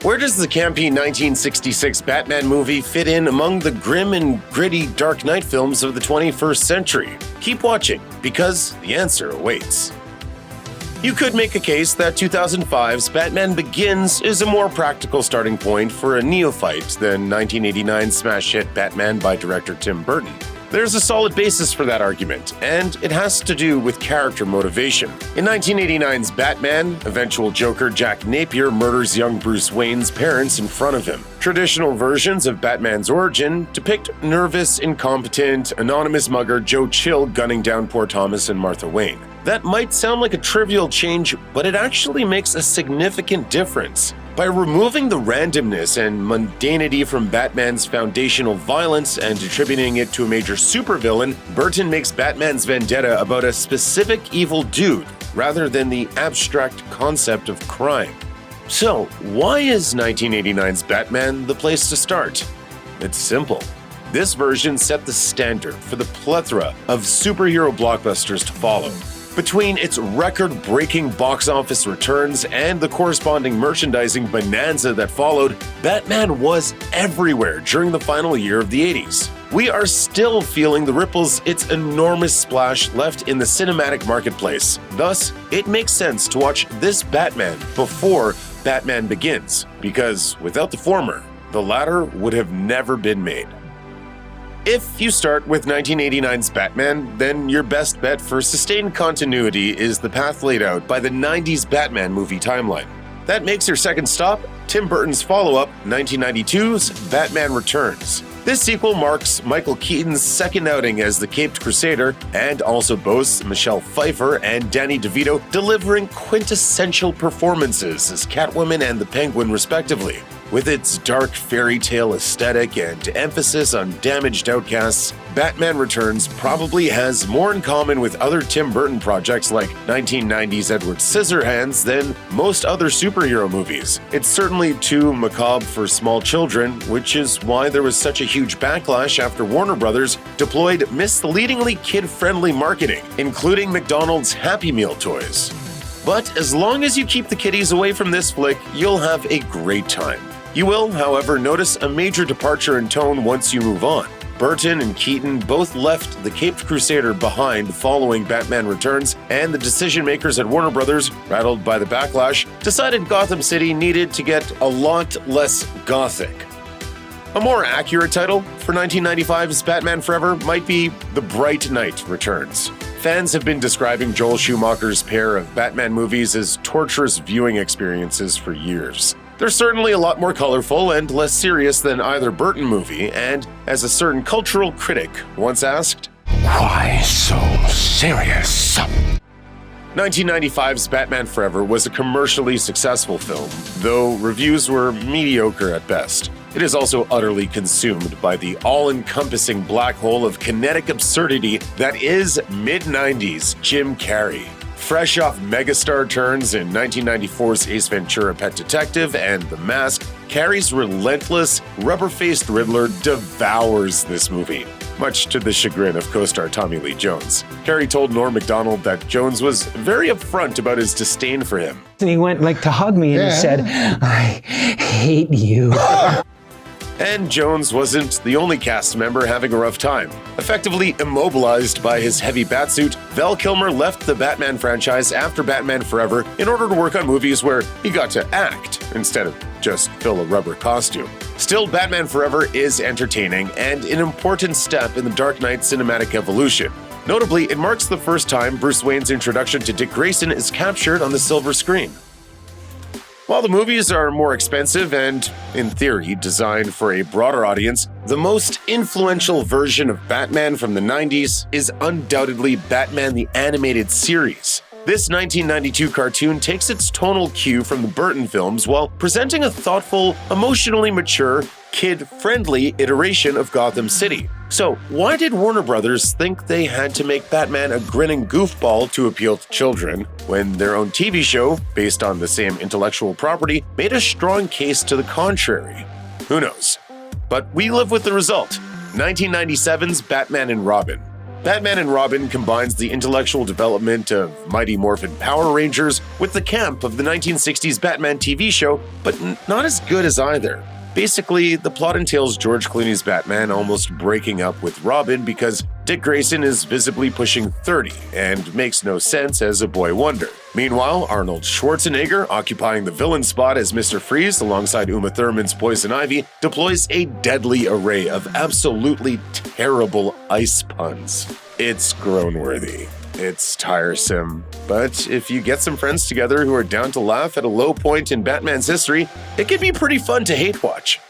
Where does the campy 1966 Batman movie fit in among the grim and gritty Dark Knight films of the 21st century? Keep watching, because the answer awaits. You could make a case that 2005's Batman Begins is a more practical starting point for a neophyte than 1989's smash hit Batman by director Tim Burton. There's a solid basis for that argument, and it has to do with character motivation. In 1989's Batman, eventual Joker Jack Napier murders young Bruce Wayne's parents in front of him. Traditional versions of Batman's origin depict nervous, incompetent, anonymous mugger Joe Chill gunning down poor Thomas and Martha Wayne. That might sound like a trivial change, but it actually makes a significant difference. By removing the randomness and mundanity from Batman's foundational violence and attributing it to a major supervillain, Burton makes Batman's vendetta about a specific evil dude, rather than the abstract concept of crime. So, why is 1989's Batman the place to start? It's simple. This version set the standard for the plethora of superhero blockbusters to follow. Between its record-breaking box office returns and the corresponding merchandising bonanza that followed, Batman was everywhere during the final year of the 80s. We are still feeling the ripples its enormous splash left in the cinematic marketplace. Thus, it makes sense to watch this Batman before Batman Begins, because without the former, the latter would have never been made. If you start with 1989's Batman, then your best bet for sustained continuity is the path laid out by the 90s Batman movie timeline. That makes your second stop Tim Burton's follow-up, 1992's Batman Returns. This sequel marks Michael Keaton's second outing as the Caped Crusader and also boasts Michelle Pfeiffer and Danny DeVito delivering quintessential performances as Catwoman and the Penguin respectively. With its dark fairy tale aesthetic and emphasis on damaged outcasts, Batman Returns probably has more in common with other Tim Burton projects like 1990's Edward Scissorhands than most other superhero movies. It's certainly too macabre for small children, which is why there was such a huge backlash after Warner Brothers deployed misleadingly kid-friendly marketing, including McDonald's Happy Meal toys. But as long as you keep the kiddies away from this flick, you'll have a great time. You will, however, notice a major departure in tone once you move on. Burton and Keaton both left the Caped Crusader behind following Batman Returns, and the decision-makers at Warner Brothers, rattled by the backlash, decided Gotham City needed to get a lot less gothic. A more accurate title for 1995's Batman Forever might be The Bright Knight Returns. Fans have been describing Joel Schumacher's pair of Batman movies as torturous viewing experiences for years. They're certainly a lot more colorful and less serious than either Burton movie, and as a certain cultural critic once asked, "Why so serious?" 1995's Batman Forever was a commercially successful film, though reviews were mediocre at best. It is also utterly consumed by the all-encompassing black hole of kinetic absurdity that is mid-90s Jim Carrey. Fresh off megastar turns in 1994's Ace Ventura: Pet Detective and The Mask, Carrey's relentless, rubber-faced Riddler devours this movie, much to the chagrin of co-star Tommy Lee Jones. Carrey told Norm Macdonald that Jones was very upfront about his disdain for him. And he went to hug me and he said, "I hate you." And Jones wasn't the only cast member having a rough time. Effectively immobilized by his heavy batsuit, Val Kilmer left the Batman franchise after Batman Forever in order to work on movies where he got to act instead of just fill a rubber costume. Still, Batman Forever is entertaining and an important step in the Dark Knight cinematic evolution. Notably, it marks the first time Bruce Wayne's introduction to Dick Grayson is captured on the silver screen. While the movies are more expensive and, in theory, designed for a broader audience, the most influential version of Batman from the 90s is undoubtedly Batman the Animated Series. This 1992 cartoon takes its tonal cue from the Burton films while presenting a thoughtful, emotionally mature, kid-friendly iteration of Gotham City. So, why did Warner Brothers think they had to make Batman a grinning goofball to appeal to children, when their own TV show, based on the same intellectual property, made a strong case to the contrary? Who knows? But we live with the result. 1997's Batman and Robin. Batman and Robin combines the intellectual development of Mighty Morphin Power Rangers with the camp of the 1960s Batman TV show, but not as good as either. Basically, the plot entails George Clooney's Batman almost breaking up with Robin because Dick Grayson is visibly pushing 30 and makes no sense as a boy wonder. Meanwhile, Arnold Schwarzenegger, occupying the villain spot as Mr. Freeze alongside Uma Thurman's Poison Ivy, deploys a deadly array of absolutely terrible ice puns. It's groan-worthy. It's tiresome, but if you get some friends together who are down to laugh at a low point in Batman's history, it can be pretty fun to hate watch.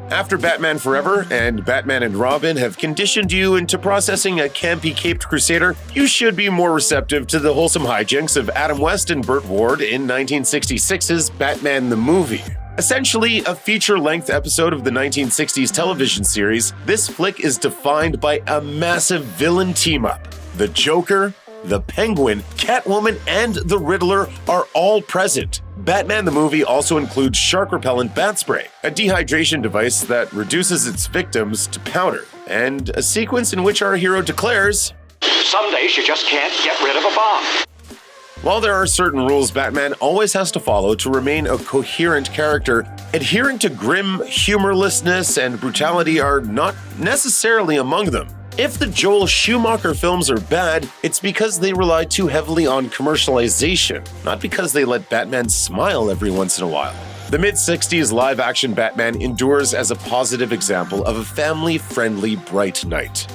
After Batman Forever and Batman and Robin have conditioned you into processing a campy caped crusader, you should be more receptive to the wholesome hijinks of Adam West and Burt Ward in 1966's Batman the Movie. Essentially a feature-length episode of the 1960s television series, this flick is defined by a massive villain team-up. The Joker, the Penguin, Catwoman, and the Riddler are all present. Batman the Movie also includes shark-repellent bat spray, a dehydration device that reduces its victims to powder, and a sequence in which our hero declares, "Some days you just can't get rid of a bomb." While there are certain rules Batman always has to follow to remain a coherent character, adhering to grim humorlessness and brutality are not necessarily among them. If the Joel Schumacher films are bad, it's because they rely too heavily on commercialization, not because they let Batman smile every once in a while. The mid-60s live-action Batman endures as a positive example of a family-friendly bright knight.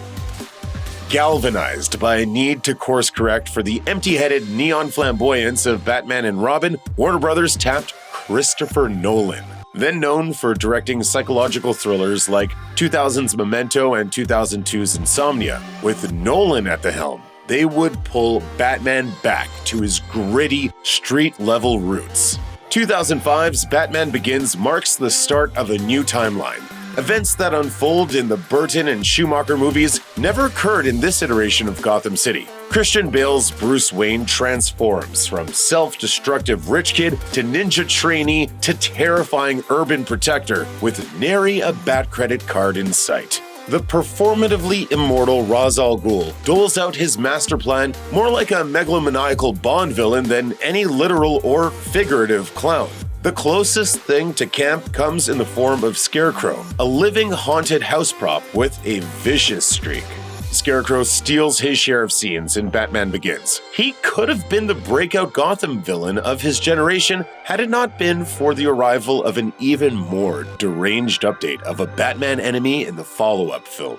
Galvanized by a need to course-correct for the empty-headed neon flamboyance of Batman and Robin, Warner Bros. Tapped Christopher Nolan. Then known for directing psychological thrillers like 2000's Memento and 2002's Insomnia. With Nolan at the helm, they would pull Batman back to his gritty, street-level roots. 2005's Batman Begins marks the start of a new timeline. Events that unfold in the Burton and Schumacher movies never occurred in this iteration of Gotham City. Christian Bale's Bruce Wayne transforms from self-destructive rich kid to ninja trainee to terrifying urban protector with nary a Bat credit card in sight. The performatively immortal Ra's al Ghul doles out his master plan more like a megalomaniacal Bond villain than any literal or figurative clown. The closest thing to camp comes in the form of Scarecrow, a living haunted house prop with a vicious streak. Scarecrow steals his share of scenes in Batman Begins. He could have been the breakout Gotham villain of his generation had it not been for the arrival of an even more deranged update of a Batman enemy in the follow-up film.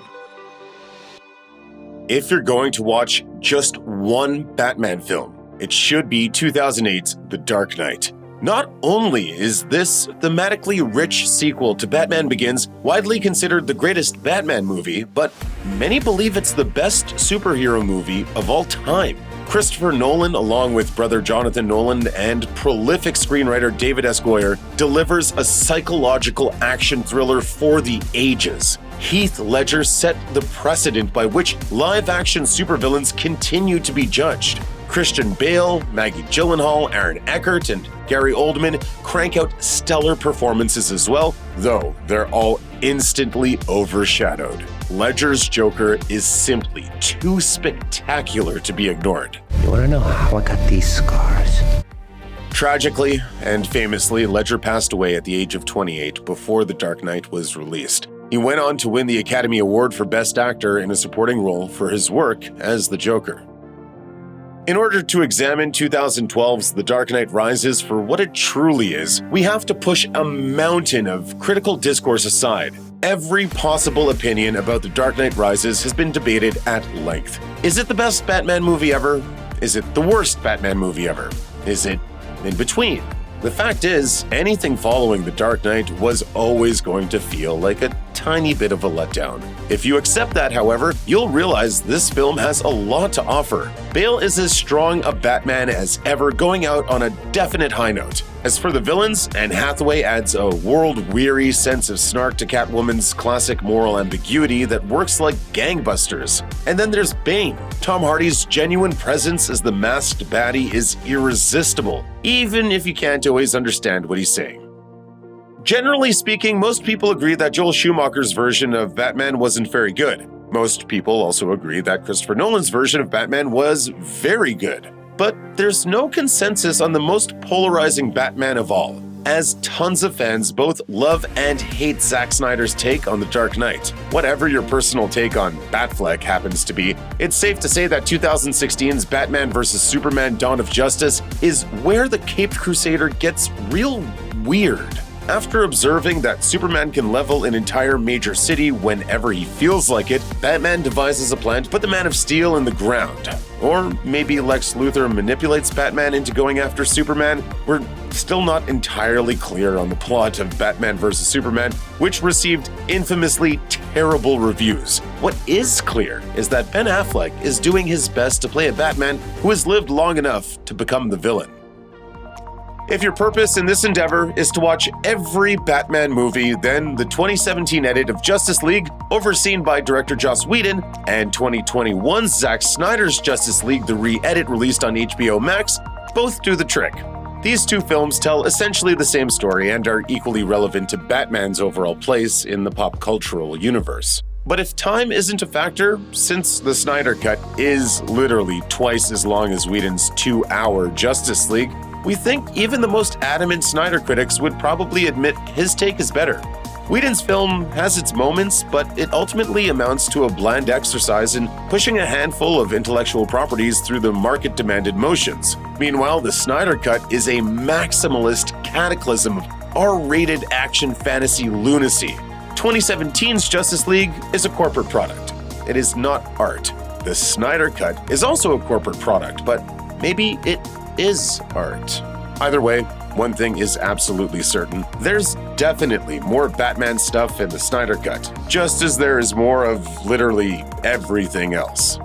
If you're going to watch just one Batman film, it should be 2008's The Dark Knight. Not only is this thematically rich sequel to Batman Begins widely considered the greatest Batman movie, but many believe it's the best superhero movie of all time. Christopher Nolan, along with brother Jonathan Nolan and prolific screenwriter David S. Goyer, delivers a psychological action thriller for the ages. Heath Ledger set the precedent by which live-action supervillains continue to be judged. Christian Bale, Maggie Gyllenhaal, Aaron Eckhart, and Gary Oldman crank out stellar performances as well, though they're all instantly overshadowed. Ledger's Joker is simply too spectacular to be ignored. You wanna know how I got these scars? Tragically and famously, Ledger passed away at the age of 28 before The Dark Knight was released. He went on to win the Academy Award for Best Actor in a Supporting Role for his work as the Joker. In order to examine 2012's The Dark Knight Rises for what it truly is, we have to push a mountain of critical discourse aside. Every possible opinion about The Dark Knight Rises has been debated at length. Is it the best Batman movie ever? Is it the worst Batman movie ever? Is it in between? The fact is, anything following The Dark Knight was always going to feel like a tiny bit of a letdown. If you accept that, however, you'll realize this film has a lot to offer. Bale is as strong a Batman as ever, going out on a definite high note. As for the villains, Anne Hathaway adds a world-weary sense of snark to Catwoman's classic moral ambiguity that works like gangbusters. And then there's Bane. Tom Hardy's genuine presence as the masked baddie is irresistible, even if you can't always understand what he's saying. Generally speaking, most people agree that Joel Schumacher's version of Batman wasn't very good. Most people also agree that Christopher Nolan's version of Batman was very good. But there's no consensus on the most polarizing Batman of all, as tons of fans both love and hate Zack Snyder's take on The Dark Knight. Whatever your personal take on Batfleck happens to be, it's safe to say that 2016's Batman vs. Superman: Dawn of Justice is where the Caped Crusader gets real weird. After observing that Superman can level an entire major city whenever he feels like it, Batman devises a plan to put the Man of Steel in the ground. Or maybe Lex Luthor manipulates Batman into going after Superman? We're still not entirely clear on the plot of Batman vs. Superman, which received infamously terrible reviews. What is clear is that Ben Affleck is doing his best to play a Batman who has lived long enough to become the villain. If your purpose in this endeavor is to watch every Batman movie, then the 2017 edit of Justice League, overseen by director Joss Whedon, and 2021's Zack Snyder's Justice League, the re-edit released on HBO Max, both do the trick. These two films tell essentially the same story and are equally relevant to Batman's overall place in the pop cultural universe. But if time isn't a factor, since the Snyder Cut is literally twice as long as Whedon's 2-hour Justice League, we think even the most adamant Snyder critics would probably admit his take is better. Whedon's film has its moments, but it ultimately amounts to a bland exercise in pushing a handful of intellectual properties through the market-demanded motions. Meanwhile, the Snyder Cut is a maximalist cataclysm of R-rated action fantasy lunacy. 2017's Justice League is a corporate product. It is not art. The Snyder Cut is also a corporate product, but maybe it is art. Either way, one thing is absolutely certain. There's definitely more Batman stuff in the Snyder Cut, just as there is more of literally everything else.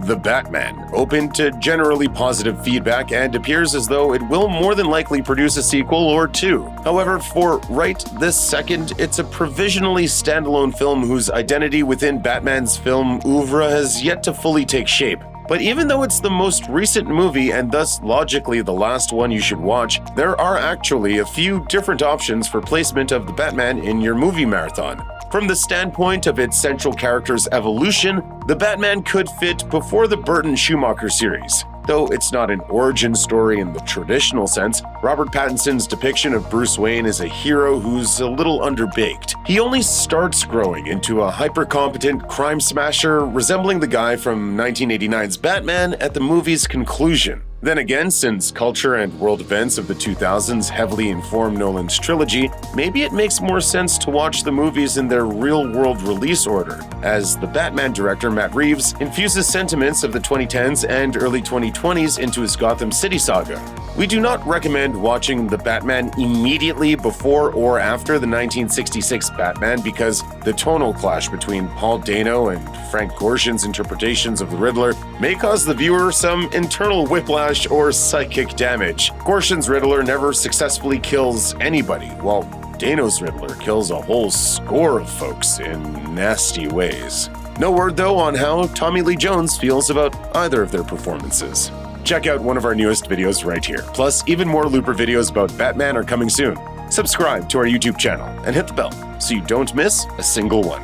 The Batman opened to generally positive feedback and appears as though it will more than likely produce a sequel or two. However, for right this second, it's a provisionally standalone film whose identity within Batman's film oeuvre has yet to fully take shape. But even though it's the most recent movie and thus logically the last one you should watch, there are actually a few different options for placement of the Batman in your movie marathon. From the standpoint of its central character's evolution, the Batman could fit before the Burton-Schumacher series. Though it's not an origin story in the traditional sense, Robert Pattinson's depiction of Bruce Wayne is a hero who's a little underbaked. He only starts growing into a hyper-competent crime smasher resembling the guy from 1989's Batman at the movie's conclusion. Then again, since culture and world events of the 2000s heavily informed Nolan's trilogy, maybe it makes more sense to watch the movies in their real-world release order, as the Batman director Matt Reeves infuses sentiments of the 2010s and early 2020s into his Gotham City saga. We do not recommend watching the Batman immediately before or after the 1966 Batman because the tonal clash between Paul Dano and Frank Gorshin's interpretations of the Riddler may cause the viewer some internal whiplash or psychic damage. Gorshin's Riddler never successfully kills anybody, while Dano's Riddler kills a whole score of folks in nasty ways. No word, though, on how Tommy Lee Jones feels about either of their performances. Check out one of our newest videos right here. Plus, even more Looper videos about Batman are coming soon. Subscribe to our YouTube channel and hit the bell so you don't miss a single one.